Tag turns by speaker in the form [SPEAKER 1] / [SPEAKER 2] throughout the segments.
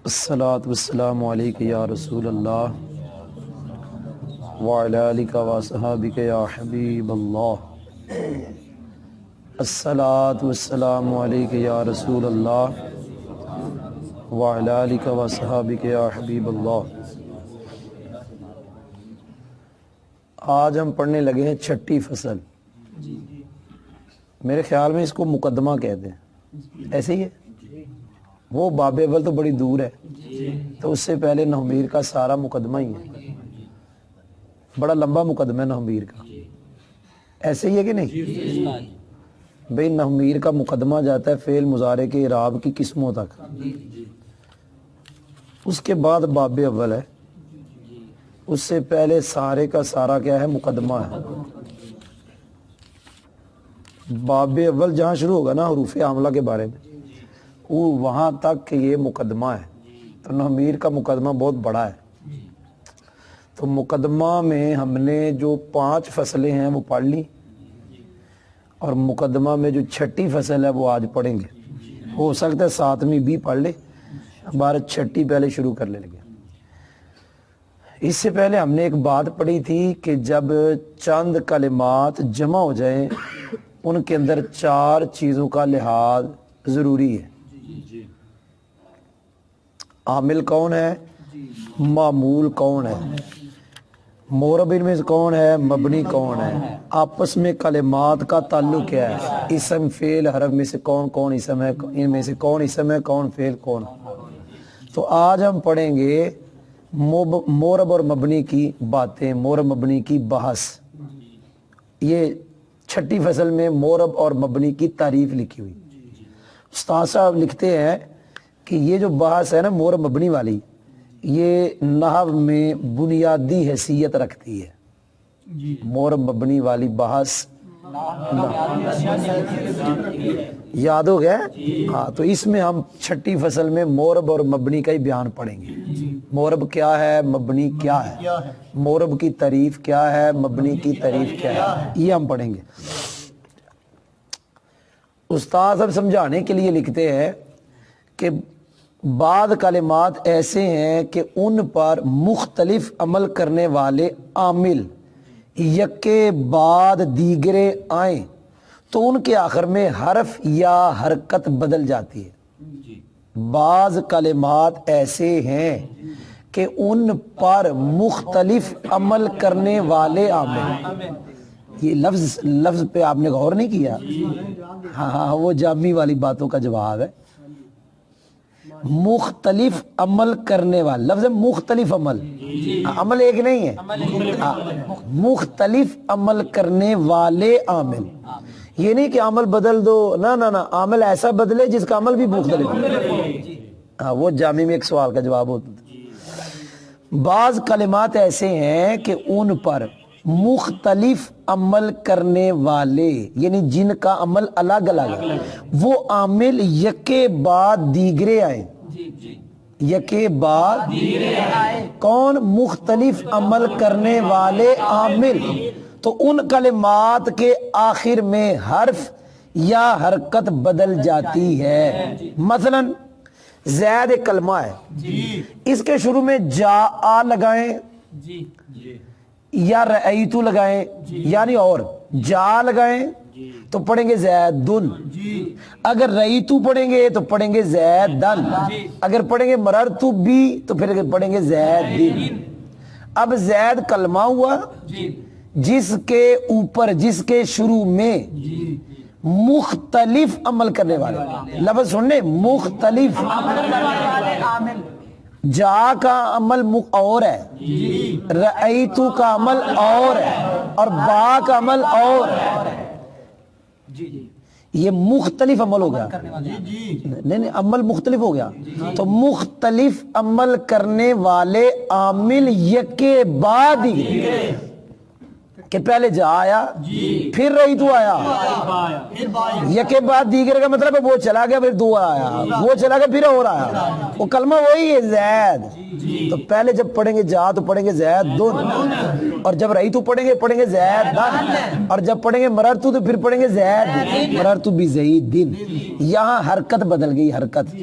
[SPEAKER 1] الصلاۃ والسلام علیک یا رسول اللہ وعلی آلک وصحابک یا حبیب اللہ۔ الصلاۃ والسلام علیک یا رسول اللہ وعلی آلک وصحابک یا حبیب اللہ۔ آج ہم پڑھنے لگے ہیں چھٹی فصل۔ میرے خیال میں اس کو مقدمہ کہتے ہیں، ایسے ہی ہے؟ وہ باب اول تو بڑی دور ہے، تو اس سے پہلے نحمیر کا سارا مقدمہ ہی ہے، بڑا لمبا مقدمہ ہے نحمیر کا، ایسے ہی ہے کہ نہیں؟ بھئی نحمیر کا مقدمہ جاتا ہے فعل مضارع کے اعراب کی قسموں تک، اس کے بعد باب اول ہے، اس سے پہلے سارے کا سارا کیا ہے؟ مقدمہ ہے۔ باب اول جہاں شروع ہوگا نا حروف عاملہ کے بارے میں، وہاں تک یہ مقدمہ ہے، تو نحمیر کا مقدمہ بہت بڑا ہے۔ تو مقدمہ میں ہم نے جو 5 فصلیں ہیں وہ پڑھ لی، اور مقدمہ میں جو چھٹی فصل ہے وہ آج پڑھیں گے۔ ہو سکتا ہے 7ویں بھی پڑھ لے، ہمارا چھٹی پہلے شروع کر لے لگے۔ اس سے پہلے ہم نے ایک بات پڑھی تھی کہ جب چند کلمات جمع ہو جائیں ان کے اندر 4 چیزوں کا لحاظ ضروری ہے۔ عامل کون ہے؟ معمول کون ہے؟ مورب ان میں سے کون ہے؟ مبنی کون ہے؟ آپس میں کلمات کا تعلق کیا ہے؟ اسم فعل حرف میں سے کون کون اسم ہے؟ ان میں سے کون اسم ہے، کون فعل، کون؟ تو آج ہم پڑھیں گے مورب اور مبنی کی باتیں، مورب مبنی کی بحث۔ یہ چھٹی فصل میں مورب اور مبنی کی تعریف لکھی ہوئی۔ استاد صاحب لکھتے ہیں کہ یہ جو بحث ہے نا مورب مبنی والی، یہ نحو میں بنیادی حیثیت رکھتی ہے۔ مورب مبنی والی بحث یاد ہو گیا؟ ہاں، تو اس میں ہم چھٹی فصل میں مورب اور مبنی کا ہی بیان پڑھیں گے۔ مورب کیا ہے، مبنی کیا ہے، مورب کی تعریف کیا ہے، مبنی کی تعریف کیا ہے، یہ ہم پڑھیں گے۔ استاد اب سمجھانے کے لیے لکھتے ہیں کہ بعض کلمات ایسے ہیں کہ ان پر مختلف عمل کرنے والے عامل یکے بعد دیگرے آئیں تو ان کے آخر میں حرف یا حرکت بدل جاتی ہے۔ بعض کلمات ایسے ہیں کہ ان پر مختلف عمل کرنے والے عامل، یہ لفظ پہ آپ نے غور نہیں کیا؟ ہاں، وہ جامی والی باتوں کا جواب ہے۔ مختلف عمل کرنے والے، لفظ مختلف عمل، عمل ایک نہیں ہے، مختلف عمل کرنے والے عامل۔ یہ نہیں کہ عمل بدل دو، نہ، عمل ایسا بدلے جس کا عمل بھی مختلف ہو۔ ہاں، وہ جامی میں ایک سوال کا جواب ہوتا ہے۔ بعض کلمات ایسے ہیں کہ ان پر مختلف عمل کرنے والے، یعنی جن کا عمل الگ الگ ہے، وہ عامل یکے بعد دیگرے آئے، یکے بعد کون؟ مختلف عمل کرنے والے عامل، تو ان کلمات کے آخر میں حرف یا حرکت بدل جاتی ہے۔ مثلا زید ایک کلمہ ہے، اس کے شروع میں جا آ لگائیں یا رأیتو لگائیں، یعنی اور جا لگائیں تو پڑھیں گے زیدن، اگر رأیتو پڑھیں گے تو پڑھیں گے زیدن، اگر پڑھیں گے مررتو بھی تو پھر پڑھیں گے زیدن۔ اب زید کلمہ ہوا جس کے اوپر، جس کے شروع میں مختلف عمل کرنے والے، لفظ سننے، مختلف جا کا عمل اور ہے، رأیتو کا عمل اور ہے، اور با کا عمل اور ہے۔ یہ مختلف عمل ہو گیا، نہیں عمل مختلف ہو گیا، تو مختلف عمل کرنے والے عامل یکے بعد دیگرے، کہ پہلے جا آیا پھر رہی تو آیا، یکے بعد دیگر کا مطلب ہے وہ چلا گیا پھر دو آیا، وہ چلا گیا پھر اور آیا، وہ کلمہ وہی ہے زید۔ تو پہلے جب پڑھیں گے جا تو پڑھیں گے زید دن، اور جب رہی تو پڑھیں گے زید دن، اور جب پڑھیں گے مررتو تو پھر پڑھیں گے زید مررتو بزید دن۔ یہاں حرکت بدل گئی، حرکت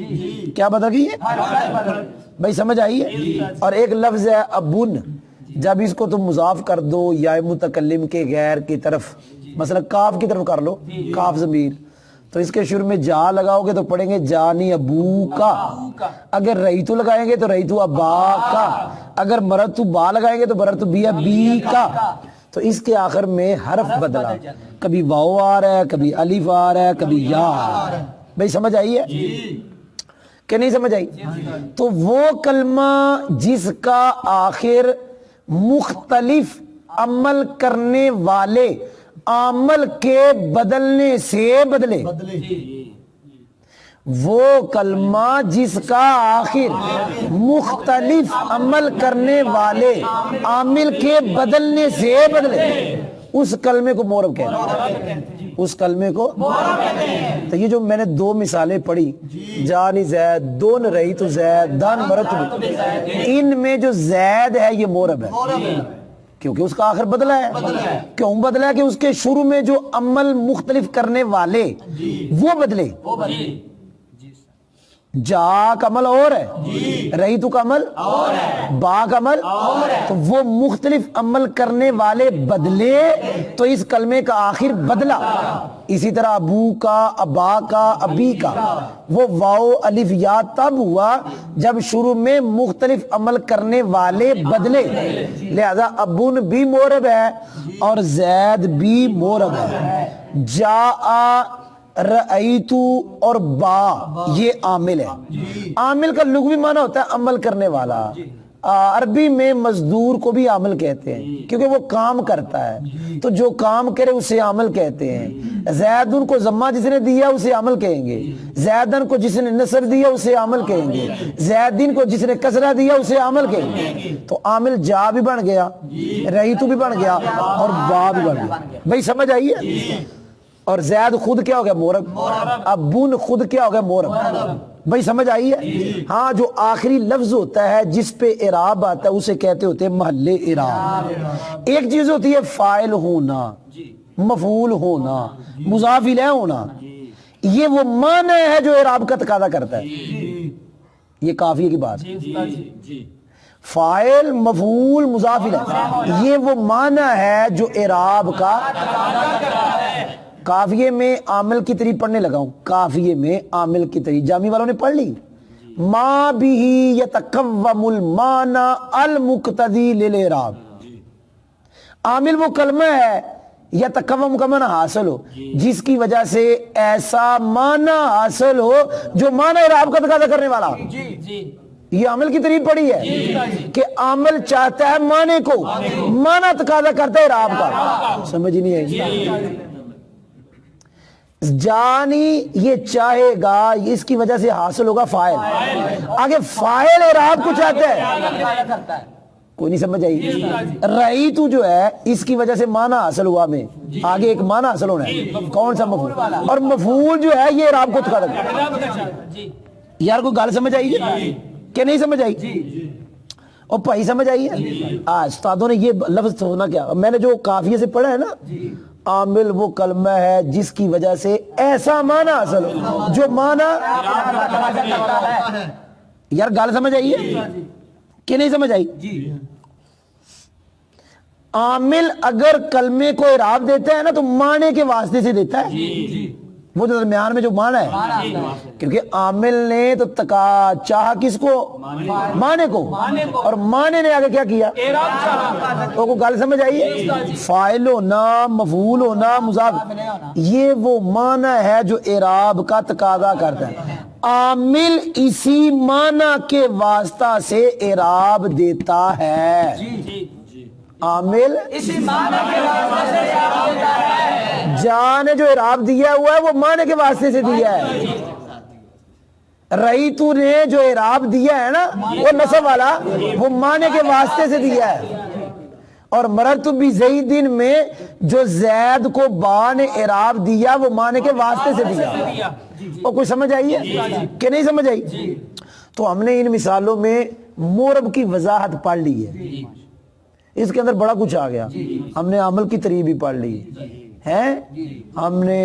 [SPEAKER 1] کیا بدل گئی ہے بھائی، سمجھ آئی ہے؟ اور ایک لفظ ہے ابن، جب اس کو تم مضاف کر دو یا متکلم کے غیر کی طرف، مثلا کاف کی طرف کر لو، کاف ضمیر، تو اس کے شروع میں جا لگاؤ گے تو پڑھیں گے جانی ابو کا، اگر رہیتو لگائیں گے تو رہیتو ابا کا، اگر مرتو با لگائیں گے تو مرتو بی ابی کا۔ تو اس کے آخر میں حرف بدلا، کبھی واو آ رہا ہے، کبھی الف آ رہا ہے، کبھی یا آ رہا ہے۔ بھائی سمجھ آئی ہے کہ نہیں سمجھ آئی؟ تو وہ کلمہ جس کا آخر مختلف عمل کرنے والے عمل کے بدلنے سے بدلے، وہ کلمہ جس کا آخر مختلف عمل کرنے والے عامل کے بدلنے سے بدلے، اس کلمے کو مورب کہتے ہیں، اس کلمے کو۔ تو یہ جو میں نے دو مثالیں پڑھی، جانی زید، دون رہی تو زید، دان مرت، ان میں جو زید ہے یہ مورب ہے، کیونکہ اس کا آخر بدلا ہے۔ کیوں بدلا ہے؟ کہ اس کے شروع میں جو عمل مختلف کرنے والے وہ بدلے۔ جا کا عمل اور ہے، رہی تو کا عمل اور ہے، با کا عمل اور ہے، تو وہ مختلف عمل کرنے والے بدلے تو اس کلمے کا آخر بدلا۔ اسی طرح ابو کا، ابا کا، ابی کا، وہ واو الف یا تب ہوا جب شروع میں مختلف عمل کرنے والے بدلے، لہذا ابن بھی مورب ہے اور زید بھی مورب ہے۔ جا، رأیتو اور با یہ عامل ہے۔ عامل کا لغوی معنی ہوتا ہے عمل کرنے والا۔ عربی میں مزدور کو بھی عامل کہتے ہیں کیونکہ وہ کام کرتا ہے، تو جو کام کرے اسے عامل کہتے ہیں۔ زیدن کو ضمہ جس نے دیا اسے عامل کہیں گے، زیدن کو جس نے نصب دیا اسے عامل کہیں گے، زیدین کو جس نے کسرہ دیا اسے عامل کہیں گے۔ تو عامل جا بھی بن گیا، رہیتو بھی بن گیا اور با بھی بن گیا۔ بھائی سمجھ آئی ہے؟ اور زید خود کیا ہو گیا؟ مورب۔ ابن خود کیا ہو گیا؟ مورب۔ بھائی سمجھ آئی ہے؟ ہاں، جو آخری لفظ ہوتا ہے جس پہ اعراب آتا ہے اسے کہتے ہوتے ہیں محل اعراب۔ ایک چیز ہوتی ہے فاعل ہونا، مفعول ہونا، مضاف الیہ ہونا، یہ وہ معنی ہے جو اعراب کا تقاضا کرتا ہے۔ یہ کافیہ کی بات ہے۔ فاعل، مفعول، مضاف الیہ، یہ وہ معنی ہے جو اعراب کا کافیے میں عامل کی طریق پڑھنے لگا ہوں، کافیے میں عامل کی طریق جامی والوں نے پڑھ لی۔ ما بھی یتقوم المعنی المقتضی للاعراب، عامل وہ کلمہ ہے یتقوم کا معنی حاصل ہو جس کی وجہ سے ایسا معنی حاصل ہو جو معنی اعراب کا تقاضا کرنے والا۔ یہ عامل کی طریق پڑھی ہے کہ عامل چاہتا ہے معنی کو، معنی تقاضا کرتا ہے اعراب کا۔ سمجھ نہیں آئی؟ جانی یہ چاہے گا، اس کی وجہ سے حاصل ہوگا فاعل۔ آگے فاعل اعراب کو چاہتا ہے، کوئی نہیں سمجھ آئی؟ رہی تو جو ہے اس کی وجہ سے معنی حاصل ہوا میں، آگے ایک معنی حاصل ہونا ہے، کون سا؟ مفعول۔ اور مفعول جو ہے یہ اعراب کو تقاضا کرتا ہے۔ یار کوئی گال سمجھ آئی ہے کہ نہیں سمجھ آئی؟ اور بھائی سمجھ آئی ہے؟ استادوں نے یہ لفظ ہونا کیا، میں نے جو کافیے سے پڑھا ہے نا، عامل وہ کلمہ ہے جس کی وجہ سے ایسا معنی حاصل ہو جو معنی، یار گال سمجھ آئی ہے کہ نہیں سمجھ آئی؟ عامل اگر کلمے کو اعراب دیتا ہے نا تو معنی کے واسطے سے دیتا ہے، وہ جو درمیان میں جو معنی ہے، کیونکہ عامل نے تو چاہا کس کو؟ معنی کو، اور معنی نے آگے کیا کیا؟ تو کو گل سمجھ آئی ہے؟ فاعل ہونا، مفعول ہونا، مضاف، یہ وہ معنی ہے جو اعراب کا تقاضا کرتا ہے۔ عامل اسی معنی کے واسطہ سے اعراب دیتا ہے، عامل اسی معنی کے واسطے سے اعراب دیتا ہے۔ جا نے جو اعراب دیا ہوا ہے وہ معنی کے واسطے سے دیا ہے۔ رئیتو نے جو اعراب دیا ہے نا وہ نصب والا، وہ معنی کے واسطے سے دیا ہے۔ اور مررت بزیدن میں جو زید کو با نے اعراب دیا وہ معنی کے واسطے سے دیا. اور کوئی سمجھ آئی ہے کہ نہیں سمجھ آئی؟ تو ہم نے ان مثالوں میں مورب کی وضاحت پڑھ لی ہے. اس کے اندر بڑا کچھ آ گیا. ہم نے عمل کی تعریف بھی پڑھ لی ہے, ہم نے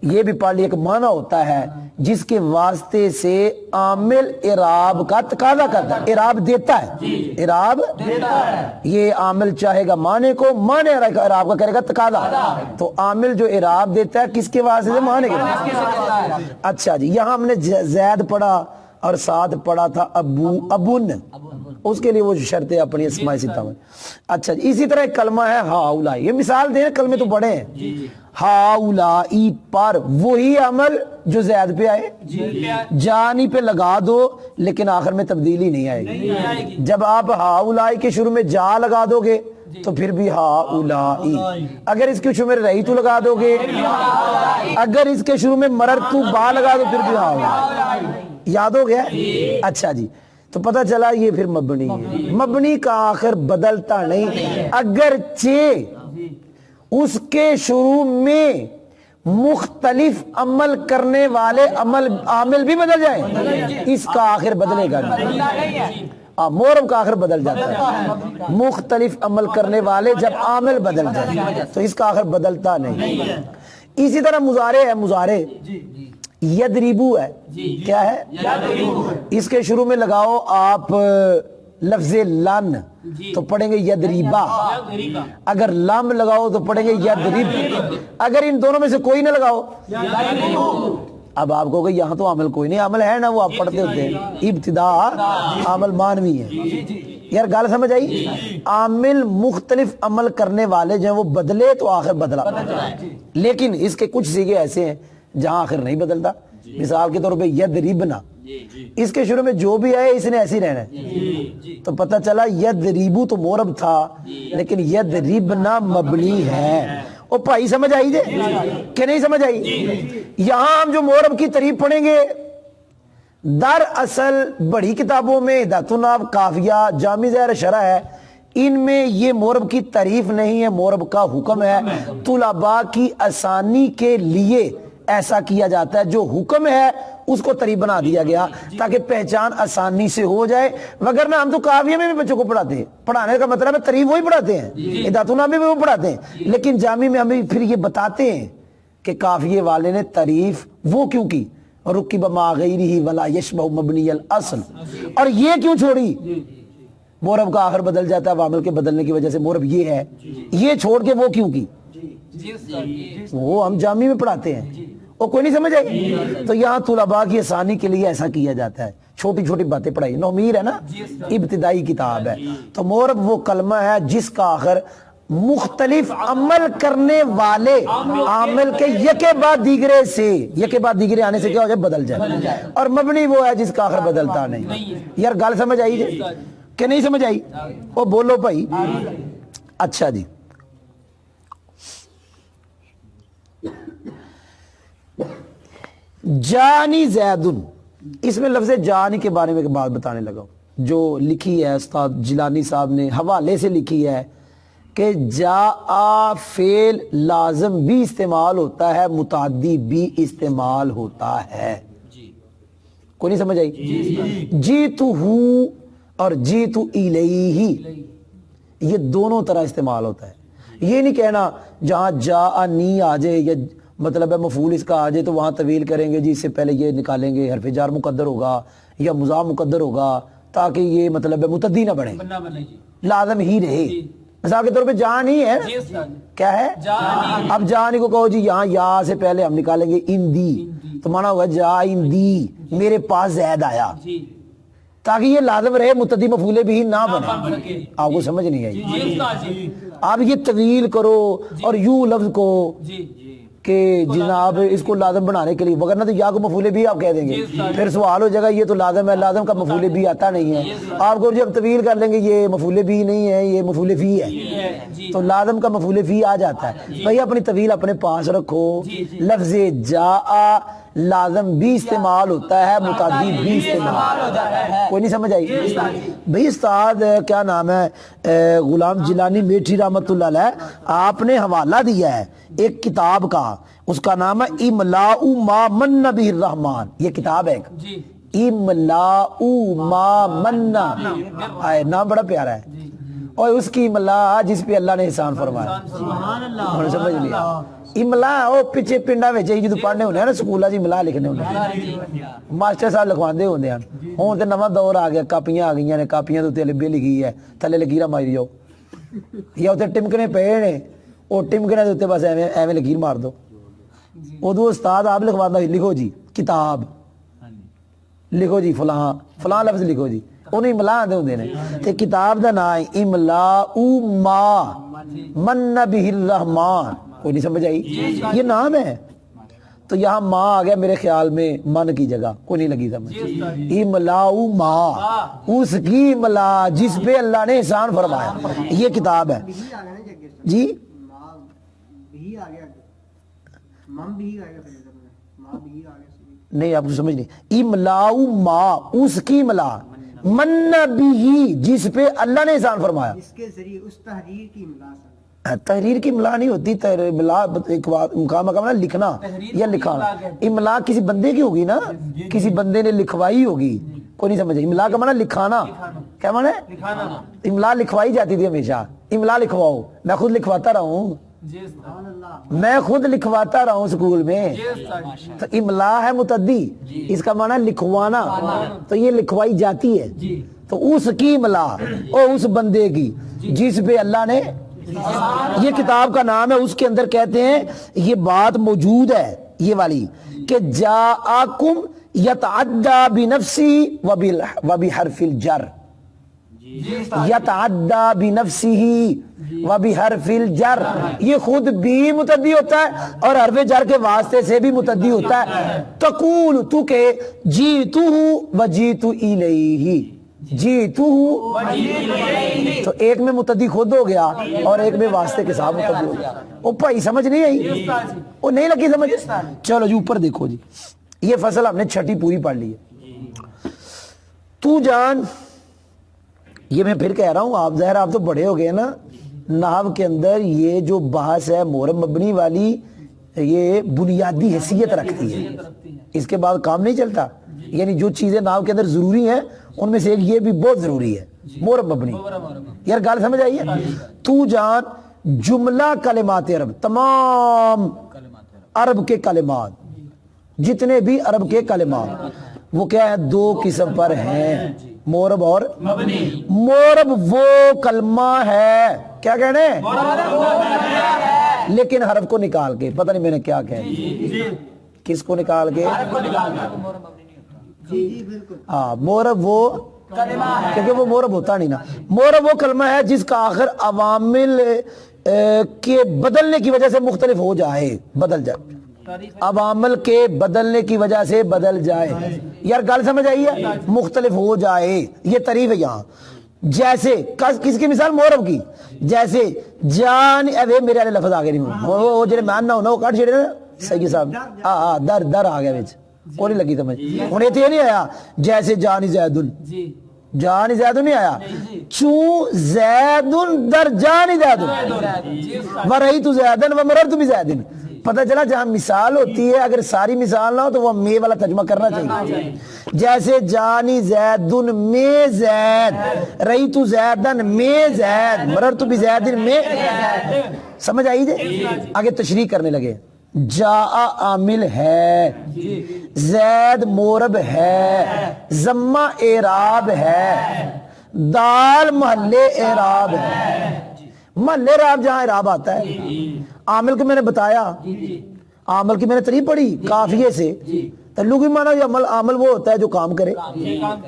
[SPEAKER 1] یہ بھی پڑھ لیا کہ معنی ہوتا ہے جس کے واسطے سے عامل اعراب کا تقاضا کرتا ہے, اعراب دیتا ہے, اعراب یہ عامل چاہے گا معنی کو, معنی اعراب کا کرے گا تقاضا. تو عامل جو اعراب دیتا ہے کس کے واسطے سے؟ معنی کے واسطے. اچھا جی, یہاں ہم نے زید پڑھا اور ساتھ پڑھا تھا ابن, اس کے لیے وہ شرط ہے اپنی اسماء ستہ میں. اچھا جی, اسی طرح ایک کلمہ ہے ہاؤلائی, یہ مثال دیں, کلمے تو بڑے ہیں. ہاؤلائی پر وہی عمل جو زید پہ آئے, جانی پہ لگا دو لیکن آخر میں تبدیلی نہیں آئے گی. جب آپ ہاؤلائی کے شروع میں جا لگا دو گے تو پھر بھی ہاؤلائی, اگر اس کے شروع میں رہیتو لگا دو گے, اگر اس کے شروع میں مررتو با لگا دو پھر بھی ہاؤلائی. یاد ہو گیا؟ اچھا جی, تو پتہ چلا یہ پھر مبنی ہے. مبنی کا آخر بدلتا نہیں, اگرچہ اس کے شروع میں مختلف عمل کرنے والے عامل بھی بدل جائیں, اس کا آخر بدلے گا نہیں. مورب کا آخر بدل جاتا ہے, مختلف عمل کرنے والے جب عامل بدل جائیں تو اس کا آخر بدلتا نہیں. اسی طرح مضارع ہے, مضارع یدریبو ہے, کیا ہے؟ اس کے شروع میں لگاؤ آپ لفظ لن تو پڑھیں گے یدریبا, اگر لام لگاؤ تو پڑھیں گے یدریب, اگر ان دونوں میں سے کوئی نہ لگاؤ. اب آپ کو کہ یہاں تو عمل کوئی نہیں, عمل ہے نا, وہ آپ پڑھتے ہوتے ہیں ابتدا عمل مانوی ہے. یار گال سمجھ آئی؟ عامل مختلف عمل کرنے والے جو ہیں وہ بدلے تو آخر بدلا, لیکن اس کے کچھ صیغے ایسے ہیں جہاں آخر نہیں بدلتا. مثال کے طور پہ یدریبنا, اس کے شروع میں جو بھی آئے اس نے ایسی رہنا ہے. تو پتہ چلا یدریبو تو مورب تھا لیکن یدریبنا مبنی ہے. او بھائی سمجھ آئی جے کہ نہیں سمجھ آئی؟ یہاں ہم جو مورب کی تعریف پڑھیں گے, در اصل بڑی کتابوں میں ہدایت النحو, کافیہ, جامع ظاہر شرح ہے, ان میں یہ مورب کی تعریف نہیں ہے, مورب کا حکم ہے. طلباء کی آسانی کے لیے ایسا کیا جاتا ہے, جو حکم ہے اس کو تعریف بنا دیا گیا تاکہ پہچان آسانی سے ہو جائے. وگرنہ ہم تو کافیہ میں بھی بچوں کو پڑھاتے ہیں, پڑھانے کا مطلب ہے تعریف وہی پڑھاتے ہیں, ہدایت النحو میں بھی وہ پڑھاتے ہیں, لیکن جامع میں ہمیں پھر یہ بتاتے ہیں کہ کافیے والے نے تعریف وہ کیوں کی, رکب ما غیرہ ولا یشبہ مبنی الاصل, اور یہ کیوں چھوڑی. مورب کا آخر بدل جاتا ہے عامل کے بدلنے کی وجہ سے, مورب یہ ہے, یہ چھوڑ کے وہ کیوں کی, وہ ہم جامع میں پڑھاتے ہیں. وہ کوئی نہیں سمجھ آئی؟ تو یہاں طلباء کی آسانی کے لیے ایسا کیا جاتا ہے, چھوٹی چھوٹی باتیں پڑھائی. نومیر ہے نا, ابتدائی کتاب ہے. تو مورب وہ کلمہ ہے جس کا آخر مختلف عمل کرنے والے عامل کے یکے بعد دیگرے سے, یکے بعد دیگرے آنے سے کیا ہو جائے, بدل جائے. اور مبنی وہ ہے جس کا آخر بدلتا نہیں. یار گال سمجھ آئی جی کہ نہیں سمجھ آئی؟ وہ بولو بھائی. اچھا جی, جانی زیدن, اس میں لفظ جانی کے بارے میں ایک بات بتانے لگا جو لکھی ہے استاد جیلانی صاحب نے, حوالے سے لکھی ہے کہ جا فعل لازم بھی استعمال ہوتا ہے, متعدی بھی استعمال ہوتا ہے. کوئی نہیں سمجھ آئی؟ جیتو ہوں اور جیتو الیہ, یہ دونوں طرح استعمال ہوتا ہے. یہ نہیں کہنا جہاں جا نی آ جائے یا مطلب ہے مفعول اس کا آ جائے تو وہاں طویل کریں گے جی, اس سے پہلے یہ نکالیں گے حرف جار مقدر ہوگا یا مضاف مقدر ہوگا تاکہ یہ مطلب ہے متعدی نہ بنے, لازم ہی رہے. مثال کے طور پہ جان ہی ہے, کیا ہے؟ اب جان کو کہو جی یہاں یا سے پہلے ہم نکالیں گے اندی, تو مانا ہوگا جا اندی, میرے پاس زید آیا, تاکہ یہ لازم رہے, متعدی مفعول بھی نہ بنے. آپ کو سمجھ نہیں آئی؟ آپ یہ طویل کرو اور یوں لفظ کو کہ جناب اس کو لازم بنانے کے لیے, وگرنہ تو یا کو مفعول بھی آپ کہہ دیں گے, پھر سوال ہو جائے گا یہ تو لازم ہے, لازم کا مفعول بھی آتا نہیں ہے. آپ کو جب طویل کر لیں گے یہ مفعول بھی نہیں ہے, یہ مفعول فی ہے, تو لازم کا مفعول فی آ جاتا ہے. بھائی اپنی طویل اپنے پاس رکھو. لفظ جا لازم بھی استعمال ہوتا ہے, متعدی بھی استعمال ہوتا ہے. کوئی نہیں سمجھ آئی بھئی؟ استاد کیا نام ہے غلام جیلانی میٹھی رحمت اللہ علیہ, آپ نے حوالہ دیا ہے ایک کتاب کا, اس کا نام ہے املاء ما من بہ الرحمن. یہ کتاب ہے املاء ما من, نام بڑا پیارا ہے, اور اس کی املا جس پہ اللہ نے احسان فرمایا. سمجھ لیا؟ املا وہ پیچھے پنڈا جدو پڑھنے ہونے ہیں نا سکول جی املا لکھنے ہونے, ماسٹر صاحب لکھواندے ہوندے ہیں. ہوں تو نواں دور آ گیا, کاپیاں آ گئی نے, کاپیاں تو اتنے لبے لکھی ہے, تھلے لکیراں ماری جاؤ, یا اتنے ٹمکنے پے نے, وہ ٹمکنے اتنے بس ایویں لکیر مار دو. ادو استاد آپ لکھواندہ لکھو جی کتاب, لکھو جی فلاں فلاں لفظ لکھو جی, انہیں املا آدھے ہوندے نے. تے کتاب دا نام ہے املاء ما من بہ الرحمن. کوئی نہیں سمجھ آئی؟ یہ نام ہے. تو یہاں ماں آ گیا میرے خیال میں من کی جگہ, کوئی نہیں لگی سمجھ. املاء ما, اس کی املا جس پہ اللہ نے احسان فرمایا, یہ کتاب ہے جی. نہیں آپ کو سمجھ نہیں, املاء ما اس کی املا, من بھی جس پہ اللہ نے احسان فرمایا. اس کے ذریعے اس تحریر کی املا, تحریر کی املا نہیں ہوتی, مقام نا لکھنا یا لکھانا. املا کسی بندے کی ہوگی نا, کسی بندے نے لکھوائی ہوگی. کوئی نہیں سمجھے؟ املا کا معنی لکھانا. کیا معنی ہے؟ املا لکھوائی جاتی تھی ہمیشہ. املا لکھواؤ, میں خود لکھواتا رہا ہوں, میں خود لکھواتا رہا ہوں اسکول میں. تو املا ہے متعدی, اس کا معنی لکھوانا, تو یہ لکھوائی جاتی ہے. تو اس کی املا اور اس بندے کی جس پہ اللہ نے, یہ کتاب کا نام ہے. اس کے اندر کہتے ہیں یہ بات موجود ہے یہ والی کہ جاءکم یتعدی بنفسی و بحرف الجر, یتعدی بنفسہ و بحرف الجر, یہ خود بھی متعدی ہوتا ہے اور حرف جر کے واسطے سے بھی متعدی ہوتا ہے. تقول تو کہ جیتو و جیتو الیہ, جیتو تو ایک میں متعدی خود ہو گیا اور ایک میں واسطے کے ساتھ متعدی ہو گیا. وہ بھائی سمجھ نہیں آئی؟ وہ نہیں لگی سمجھ؟ چلو جی اوپر دیکھو جی, یہ فصل ہم نے چھٹی پوری پڑھ لی ہے. تو جان, یہ میں پھر کہہ رہا ہوں, آپ ظاہر آپ تو بڑے ہو گئے نا, نحو کے اندر یہ جو بحث ہے مورب مبنی والی, یہ بنیادی حیثیت رکھتی ہے, اس کے بعد کام نہیں چلتا. یعنی جو چیزیں نحو کے اندر ضروری ہیں ان میں سے ایک یہ بھی بہت ضروری ہے, مورب مبنی. یار گال سمجھ آئی ہے؟ تو جان جملہ کلمات عرب, تمام عرب کے کلمات, جتنے بھی عرب کے کلمات, وہ کیا ہے؟ دو قسم پر ہیں, مورب اور مورب. وہ کلمہ ہے, کیا کہنے, لیکن حرف کو نکال کے, پتہ نہیں میں نے کیا کہا, کس کو نکال کے, ہاں مورب وہ, کیونکہ وہ مورب ہوتا نہیں نا. مورب وہ کلمہ ہے جس کا آخر عوامل کے بدلنے کی وجہ سے مختلف ہو جائے, بدل جائے, عوامل کے بدلنے کی وجہ سے بدل جائے. یار گل سمجھ آئی ہے؟ مختلف ہو جائے, یہ تعریف ہے یہاں. جیسے کس کی مثال؟ مورب کی. جیسے جان, اے میرے والے لفظ آگے نہیں, وہ جڑے مان نہ ہونا وہ کٹ چھڑے نا سید صاحب, ہاں در در آ گیا وچ, کوئی نہیں لگی سمجھ. ہن ایتھے یہ نہیں آیا جیسے جان زید, جان زید نہیں آیا, چوں زید در جان زید ورأیت زیدن ومررت بزید. پتہ چلا جہاں مثال ہوتی ہے اگر ساری مثال نہ ہو تو وہ میں والا ترجمہ کرنا چاہیے. جیسے جانی زیدن میں زید, رأیت زیدن میں زید, مررت بزیدن میں. سمجھ آئی جے؟ آگے تشریح کرنے لگے. جاء عامل ہے, زید مورب ہے, ضمہ اعراب ہے, دال محلے اعراب ہے. محلے اعراب جہاں اعراب آتا ہے. عامل کو میں نے بتایا, عامل کی میں نے تعریف پڑھی کافیے سے. لغوی معنی یہ عمل, عامل وہ ہوتا ہے جو کام کرے,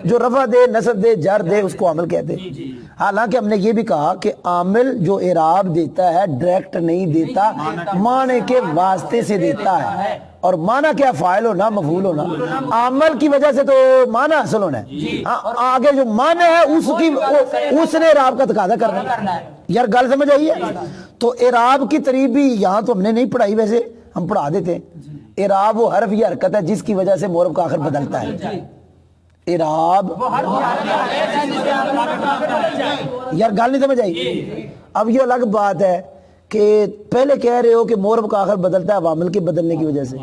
[SPEAKER 1] جو رفع دے, نصب دے, جر دے, اس کو عامل کہتے ہیں. حالانکہ ہم نے یہ بھی کہا کہ عامل جو اعراب دیتا ہے ڈائریکٹ نہیں دیتا, معنی کے واسطے سے دیتا ہے. اور معنی کیا؟ فاعل ہونا, مفعول ہونا. عامل کی وجہ سے تو معنی حاصل ہونا ہے, آگے جو معنی ہے اس کی, اس نے اعراب کا تقاضا کرنا ہے. یار گل سمجھ آئی ہے؟ تو اعراب کی تعریف بھی یہاں تو ہم نے نہیں پڑھائی, ویسے ہم پڑھا دیتے ہیں. اعراب وہ حرف یا حرکت ہے جس کی وجہ سے مورب کا آخر بدلتا ہے. اعراب یار گال نہیں سمجھ آئی. اب یہ الگ بات ہے کہ پہلے کہہ رہے ہو کہ مورب کا آخر بدلتا ہے عوامل کے بدلنے کی وجہ سے,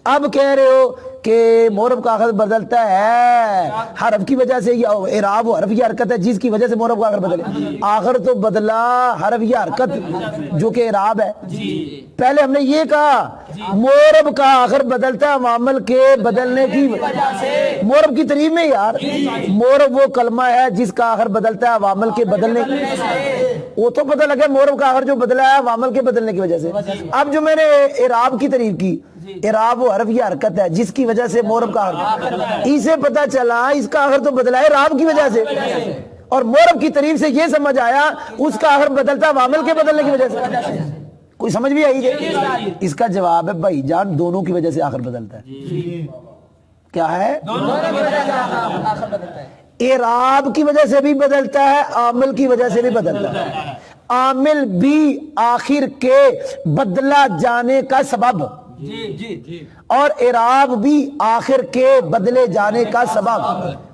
[SPEAKER 1] اب کہہ رہے ہو کہ مورب کا آخر بدلتا ہے حرف کی وجہ سے, یا اعراب وہ حرف یا حرکت ہے جس کی وجہ سے مورب کا آخر بدلے. آخر تو بدلا حرف یا حرکت جو کہ اعراب ہے. پہلے ہم نے یہ کہا مورب کا آخر بدلتا ہے عوامل کے بدلنے کی وجہ سے. مورب کی تعریف میں یار مورب وہ کلمہ ہے جس کا آخر بدلتا ہے عوامل کے بدلنے کی وجہ سے. وہ تو پتہ لگا مورب کا آخر جو بدلا ہے عوامل کے بدلنے کی وجہ سے. اب جو میں نے اعراب کی تعریف کی, اعراب وہ حرف یا حرکت ہے جس کی وجہ سے مورب کا آخر, اسے پتہ چلا اس کا آخر تو بدلا ہے اعراب کی وجہ سے, اور مورب کی تعریف سے یہ سمجھ آیا اس کا آخر بدلتا ہے عوامل کے بدلنے کی وجہ سے. کوئی سمجھ بھی آئی ہے؟ اس کا جواب ہے بھائی جان دونوں کی وجہ سے آخر بدلتا ہے. کیا ہے؟ اعراب کی وجہ سے بھی بدلتا ہے, عامل کی وجہ سے بھی بدلتا ہے. عامل بھی آخر کے بدلا جانے کا سبب, اور اعراب بھی آخر کے بدلے جانے کا سبب.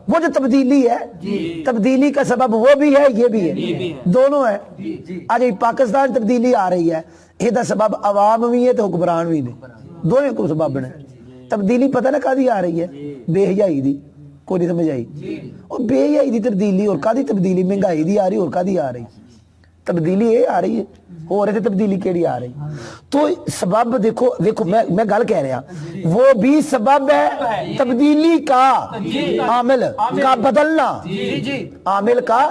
[SPEAKER 1] وہ جو تبدیلی ہے, تبدیلی کا سبب وہ بھی ہے یہ بھی ہے, دونوں ہے. آج پاکستان تبدیلی آ رہی ہے, یہ سبب عوام بھی ہے تو حکمران بھی نہیں, دونوں کو سبب بنے. تبدیلی پتہ نہ کدی آ رہی ہے, بے حیائی دی, کوئی نہیں سمجھ آئی. اور بے حیائی دی تبدیلی اور کدی تبدیلی مہنگائی دی آ رہی اور کدی آ رہی تبدیلی یہ آ رہی ہے, ہو رہے تھے تبدیلی کیڑی آ رہی. تو سبب دیکھو میں گل کہہ رہا, وہ بھی سبب ہے تبدیلی کا, عامل کا بدلنا, عامل کا,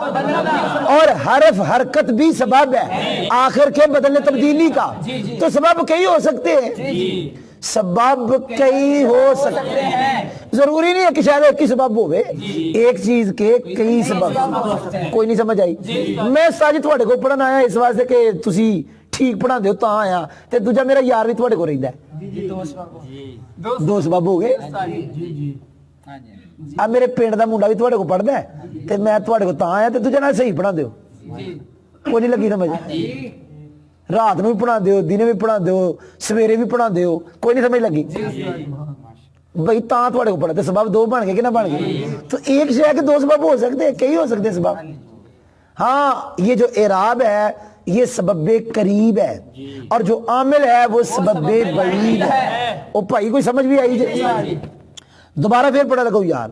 [SPEAKER 1] اور حرف حرکت بھی سبب ہے آخر کے بدلنے تبدیلی کا. تو سبب کئی ہو سکتے ہیں, سبب کئی ہو سکتے ہیں, ضروری نہیں ہے کہ شاید ایک ہی سبب ہوئے, ایک چیز کے کئی سبب. کوئی نہیں سمجھ آئی؟ میں ساجد تھوڑے کو پڑھن آیا اس واسطے کہ تسی ٹھیک پڑھا دیو تاں آیا, تے دوجا میرا یار بھی تھوڑے کو رہندا ہے. دو سبب ہو گئے. اب میرے پنڈ دا منڈا بھی تھوڑے کو پڑھدا ہے تے میں تھوڑے کو تاں آیا تے دوجا نال صحیح پڑھا دیو. کوئی نہیں لگی سمجھ؟ رات میں بھی پڑھا دیو, دنے بھی پڑھا دیو, سویرے بھی پڑھا دیو, کوئی نہیں سمجھ لگی بھائی تاں تھوڑے کو پڑھا. سبب دو بن گئے کہ نہ بن گئے؟ تو ایک شے کہ دو سبب ہو سکتے ہیں, کئی ہو سکتے ہیں سبب. ہاں یہ جو اعراب ہے یہ سبب قریب ہے, اور جو عامل ہے وہ سبب بعید ہے. او بھائی کوئی سمجھ بھی آئی جائے؟ دوبارہ پھر پڑھا لگو یار.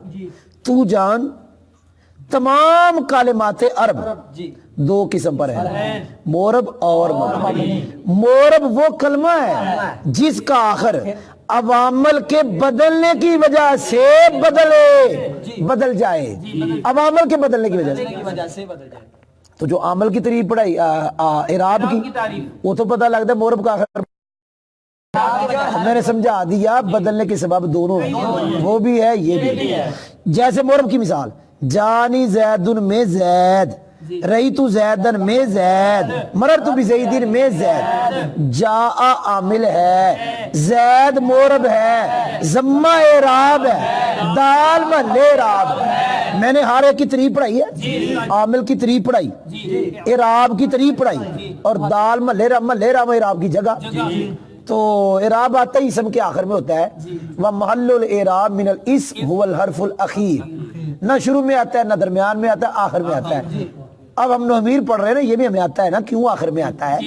[SPEAKER 1] تو جان تمام کلمات عرب دو قسم پر ہے, مورب اور مبنی. مورب وہ کلمہ ہے جس کا آخر عوامل کے بدلنے کی وجہ سے بدل جائے, عوامل کے بدلنے کی وجہ سے. تو جو عامل کی تعریف پڑھائی اعراب کی, وہ تو پتہ لگتا ہے مورب کا آخر میں نے سمجھا دیا بدلنے کے سبب دونوں ہیں, وہ بھی ہے یہ بھی ہے. جیسے مورب کی مثال, جانی زیدن میں زید, رہی تو زیدن میں زید, مرر تو بھی زیدن میں زید. جاء عامل ہے, زید مورب ہے, زمہ اعراب ہے, دال محل اعراب ہے. میں نے ہر ایک کی تعریف پڑھائی ہے, عامل کی تعریف پڑھائی, اعراب کی تعریف پڑھائی, اور دال محل اعراب اعراب کی جگہ. تو اعراب آتا ہی اسم کے آخر میں ہوتا ہے. وَمَحَلُّ الْإِعْرَابِ مِنَ الْإِسْمِ هُوَ الْحَرْفُ الْأَخِيرُ, نہ شروع میں آتا ہے نہ درمیان میں آتا ہے, آخر میں آتا ہے. اب ہم نحمیر پڑھ رہے ہیں نا, یہ بھی ہمیں آتا ہے نا کیوں آخر میں آتا ہے,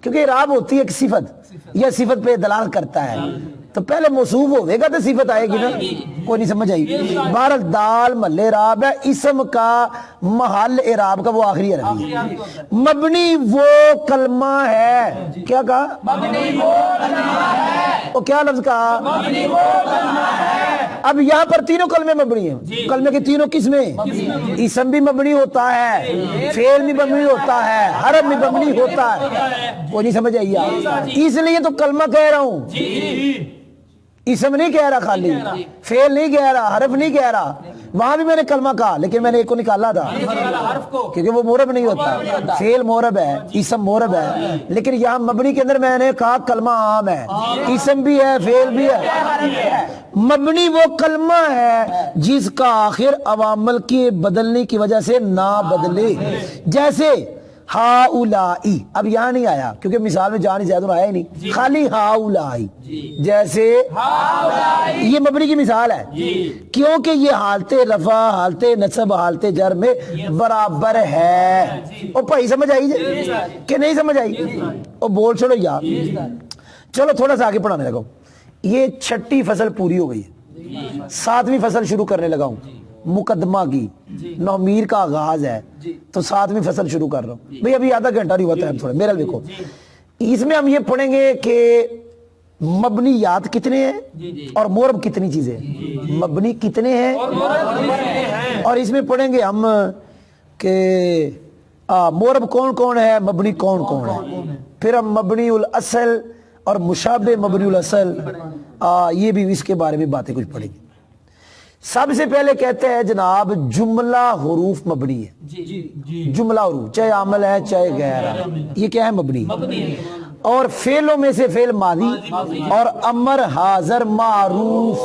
[SPEAKER 1] کیونکہ اعراب ہوتی ہے ایک صفت, یا صفت پہ دلالت کرتا ہے. تو پہلے موصوف ہوئے گا تو صفت آئے گی نا, کوئی نہیں سمجھ آئی. بہرحال دال محل اعراب ہے, اسم کا محل اعراب کا وہ آخری حرف ہے. مبنی وہ کلمہ ہے, کیا کہا؟ مبنی وہ کلمہ ہے. وہ کیا لفظ کہا؟ مبنی وہ کلمہ ہے. اب یہاں پر تینوں کلمے مبنی ہیں, کلمے کے تینوں قسمیں. اسم بھی مبنی ہوتا ہے, فعل بھی مبنی ہوتا ہے, حرف بھی مبنی ہوتا ہے. کوئی نہیں سمجھ آئی؟ اس لیے تو کلمہ کہہ رہا ہوں, اسم نہیں کہہ رہا, خالی فعل نہیں کہہ رہا, حرف نہیں کہہ رہا. وہاں بھی میں نے کلمہ کہا لیکن میں نے ایک کو نکالا تھا کیونکہ وہ مورب نہیں ہوتا. فعل مورب ہے, اسم مورب ہے, لیکن یہاں مبنی کے اندر میں نے کہا کلمہ عام ہے, اسم بھی ہے, فعل بھی ہے. مبنی وہ کلمہ ہے جس کا آخر عوامل کے بدلنے کی وجہ سے نہ بدلے. جیسے ہاؤلائی، اب یہاں نہیں آیا کیونکہ مثال میں جان زیادہ آیا ہی نہیں، خالی ہاؤلائی، جیسے یہ مبنی کی مثال ہے کیونکہ یہ حالت رفع، حالت نصب، حالت جر میں برابر ہے۔ او بھائی سمجھ آئی جی کہ نہیں سمجھ آئی؟ او بول چھوڑو یار، چلو تھوڑا سا آگے پڑھانے لگا ہوں۔ یہ چھٹی فصل پوری ہو گئی ہے، ساتویں فصل شروع کرنے لگا ہوں، مقدمہ کی نومیر کا آغاز ہے تو ساتویں فصل شروع کر رہا ہوں بھئی، ابھی آدھا گھنٹہ نہیں ہوتا ہے تھوڑا میرا دیکھو۔ اس میں ہم یہ پڑھیں گے کہ مبنیات کتنے ہیں اور مورب کتنی چیزیں ہیں، مبنی کتنے ہیں اور اس میں پڑھیں گے ہم کہ مورب کون کون ہے، مبنی کون کون ہے، پھر ہم مبنی الاصل اور مشابہ مبنی الاصل یہ بھی اس کے بارے میں باتیں کچھ پڑھیں گے۔ سب سے پہلے کہتے ہیں جناب جملہ حروف مبنی ہے، جملہ حروف چاہے عامل ہے چاہے غیر ہے، یہ کیا ہے مبنی، اور فعلوں میں سے فعل ماضی اور امر حاضر معروف،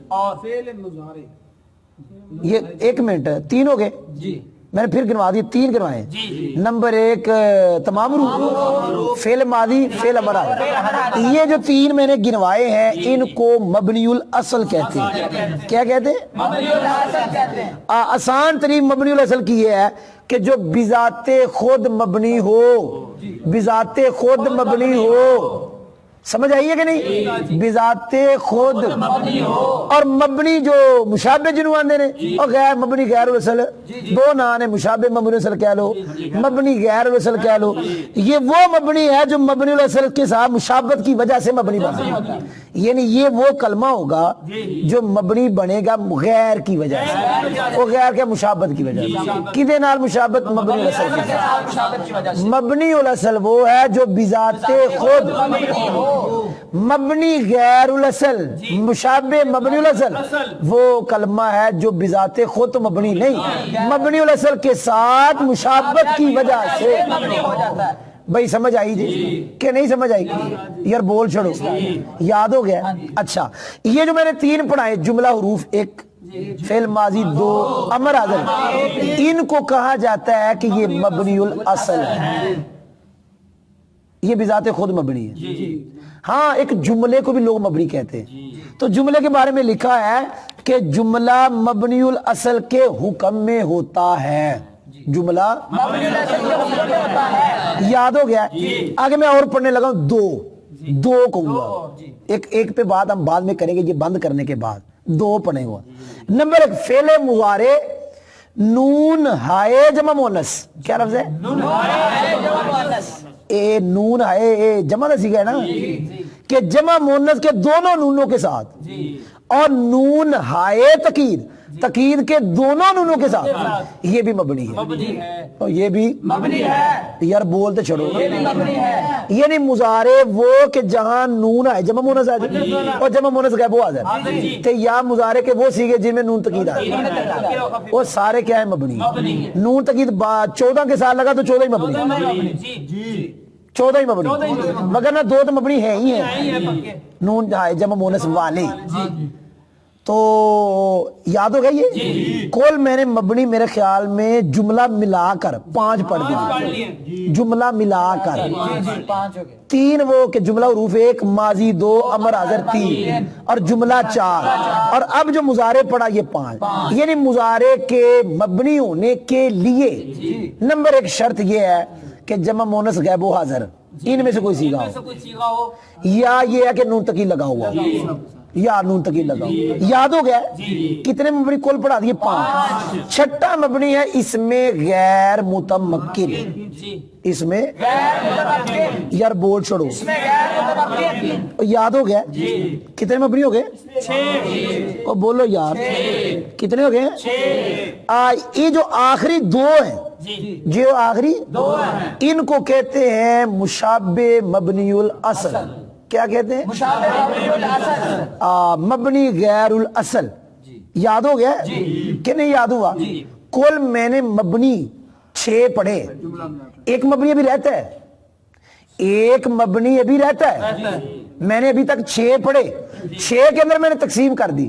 [SPEAKER 2] اور فعل مضارع،
[SPEAKER 1] یہ ایک منٹ تین ہو گئے، میں نے پھر گنوا دی، تین گنوائے۔ نمبر ایک تمام حروف، فعل ماضی، فعل امر حاضر، یہ جو تین میں نے گنوائے ہیں ان کو مبنی الاصل کہتے ہیں۔ کیا کہتے ہیں؟
[SPEAKER 2] مبنی الاصل کہتے ہیں۔
[SPEAKER 1] آسان ترین مبنی الاصل کی یہ ہے کہ جو بذات خود مبنی ہو، بذات خود مبنی ہو، سمجھ آئیے کہ نہیں؟ بذات خود اور مبنی جو مشابہ جنہوں آندے نے، اور غیر مبنی غیر الاصل، دو نان ہے، مشابہ مبنی الاصل کہہ لو، مبنی غیر الاصل کہہ لو، یہ وہ مبنی ہے جو مبنی الاصل کے ساتھ مشابہت کی وجہ سے مبنی بنا ہے، یعنی یہ وہ کلمہ ہوگا جو مبنی بنے گا غیر کی وجہ سے، وہ غیر کے مشابہت کی وجہ سے، کدے نال مشابہت؟ مبنی الاصل کی۔ مبنی الاصل وہ ہے جو بذات خود مبنی غیر الاصل، مشابہ مبنی الاصل، وہ کلمہ ہے جو بذات خود مبنی نہیں، مبنی الاصل کے ساتھ مشابہت کی وجہ سے بھئی سمجھ آئی جی کہ نہیں سمجھ آئی؟ یار بول چھڑو، یاد ہو گیا؟ اچھا یہ جو میں نے تین پڑھائے جملہ حروف، ایک فعل ماضی، دو امر حاضر، ان کو کہا جاتا ہے کہ یہ مبنی الاصل ہے، یہ بذات خود مبنی ہے۔ ہاں ایک جملے کو بھی لوگ مبنی کہتے ہیں، تو جملے کے بارے میں لکھا ہے کہ جملہ مبنی الاصل کے حکم میں ہوتا ہے، جملہ مبنی الاصل کے حکم میں ہوتا ہے، یاد ہو گیا؟ آگے میں اور پڑھنے لگا ہوں، دو کہوں گا، ایک پہ بات ہم بعد میں کریں گے، یہ بند کرنے کے بعد دو پڑھیں گا۔ نمبر ایک فعل مضارع نون ہائے جمع مؤنث، کیا لفظ ہے؟ نون ہائے جمع مؤنث، اے نون ہائے اے جمع نسی گئے نا، کہ جمع مؤنث کے دونوں نونوں کے ساتھ، اور نون ہائے تقید، تقید کے دونوں نونوں کے ساتھ، یہ بھی مبنی ہے، اور یہ بھی مبنی ہے، یار بولتے چھڑو، یعنی مضارع وہ کہ جہاں نون ہے جمع مؤنث آ جائے اور جمع مؤنث غائب وہ آ جائے، تے یا مضارع کے وہ سیغے جن میں نون تقید آ جائے، وہ سارے کیا ہے؟ مبنی۔ نون تقید 14 کے ساتھ لگا تو 14 ہی مبنی، 14 ہی مبنی، مگر نہ دو تو مبنی ہے ہی ہے، نون جمع مؤنث والے۔ تو یاد ہو گئی یہ کل میں نے مبنی میرے خیال میں جملہ ملا کر 5 پڑھ دی، جملہ ملا کر 3 وہ کہ جملہ حروف 1 ماضی 2 امر حاضر 3 اور جملہ 4، اور اب جو مضارع پڑھا یہ 5، یعنی مضارع کے مبنی ہونے کے لیے نمبر 1 شرط یہ ہے کہ جمع مؤنث غائب و حاضر ان میں سے کوئی سیغہ ہو، یا یہ ہے کہ نون تقید لگا ہوا ہو، یا نون تقید لگا ہوا۔ یاد ہو گیا؟ کتنے مبنی کل پڑھا دیے؟ 5۔ چھٹا مبنی ہے اس میں غیر متمکن، اس میں یار بول چھوڑو، یاد ہو گیا؟ کتنے مبنی ہو گئے؟ 6۔ اور بولو یار کتنے ہو گئے؟ یہ جو آخری 2 ہیں، جو آخری 2 ہیں، ان کو کہتے ہیں مشابہ مبنی الاصل۔ کیا کہتے ہیں؟ مشابہ مبنی الاصل، مبنی غیر الاصل۔ یاد ہو گیا کہ نہیں یاد ہوا؟ کل میں نے مبنی 6 پڑھے، ایک مبنی ابھی رہتا ہے، ایک مبنی ابھی رہتا ہے، میں نے ابھی تک 6 پڑھے، 6 کے اندر میں نے تقسیم کر دی،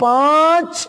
[SPEAKER 1] 5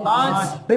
[SPEAKER 1] 5।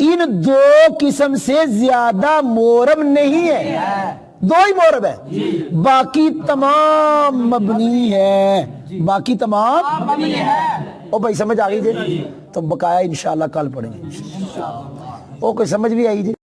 [SPEAKER 1] ان دو قسم سے زیادہ مورب نہیں ہے، دو ہی مورب ہے، باقی تمام مبنی ہے، باقی تمام
[SPEAKER 2] مبنی ہے۔
[SPEAKER 1] او بھائی سمجھ آ گئی جی؟ تو بقایا انشاءاللہ کل پڑھیں گے، او کوئی سمجھ بھی آئی جی؟